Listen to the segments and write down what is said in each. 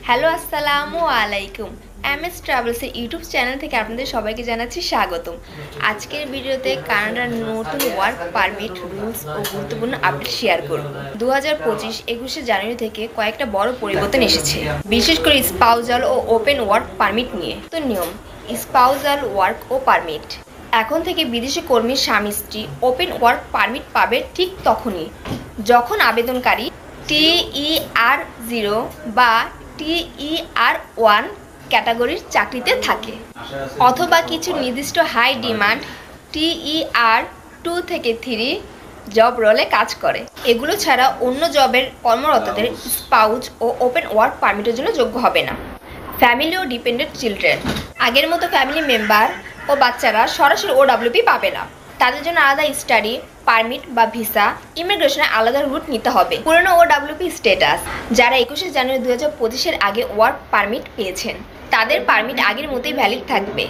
Hello আসসালামু আলাইকুম। MS ট্রাভেলসের YouTube channel থেকে আপনাদের সবাইকে জানাচ্ছি স্বাগতম। আজকের ভিডিওতে কানাডার নতুন ওয়ার্ক পারমিট রুলস ও গুরুত্বপূর্ণ আপডেট শেয়ার করব। 2025 21শে জানুয়ারি থেকে কয়েকটা বড় পরিবর্তন এসেছে, বিশেষ করে স্পাউজাল ও ওপেন ওয়ার্ক পারমিট নিয়ে। তো নিয়ম: স্পাউজাল ওয়ার্ক ও পারমিট এখন থেকে বিদেশি কর্মীর স্বামী স্ত্রী ওপেন ওয়ার্ক পারমিট পাবে ঠিক তখনই যখন আবেদনকারী TER0 বা TER1 ক্যাটাগরির চাকরিতে থাকে, অথবা কিছু নির্দিষ্ট হাই ডিমান্ড TER2 থেকে 3 জব রোলে কাজ করে। এগুলো ছাড়া অন্য জবের কর্মরতদের স্পাউজ ও ওপেন ওয়ার্ক পারমিটের জন্য যোগ্য হবে না। ফ্যামিলি ও ডিপেন্ডেন্ট চিলড্রেন: আগের মতো ফ্যামিলি মেম্বার ও বাচ্চারা সরাসরি OWP পাবে না। তাদের জন্য আলাদা স্টাডি পারমিট বা ভিসা, ইমিগ্রেশনে আলাদা রুট নিতে হবে। পুরনো OWP স্ট্যাটাস: যারা 21শে জানুয়ারি 2025-এর আগে ওয়ার্ক পারমিট পেয়েছেন তাদের পারমিট আগের মতোই ভ্যালিড থাকবে।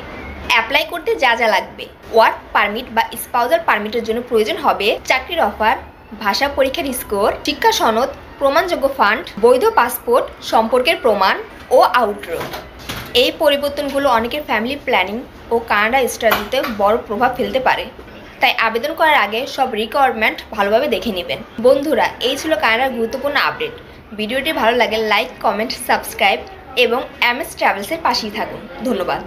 অ্যাপ্লাই করতে যা যা লাগবে: ওয়ার্ক পারমিট বা স্পাউজাল পারমিটের জন্য প্রয়োজন হবে চাকরির অফার, ভাষা পরীক্ষার স্কোর, শিক্ষা সনদ, প্রমাণযোগ্য ফান্ড, বৈধ পাসপোর্ট, সম্পর্কের প্রমাণ ও আউটরো। এই পরিবর্তনগুলো অনেকের ফ্যামিলি প্ল্যানিং ও কানাডা স্টাডিতে বড় প্রভাব ফেলতে পারে, তাই আবেদন করার আগে সব রিকোয়ারমেন্ট ভালোভাবে দেখে নেবেন। বন্ধুরা, এই ছিল কানাডার গুরুত্বপূর্ণ আপডেট। ভিডিওটি ভালো লাগে লাইক, কমেন্ট, সাবস্ক্রাইব এবং এমএস ট্রাভেলসের পাশেই থাকুন। ধন্যবাদ।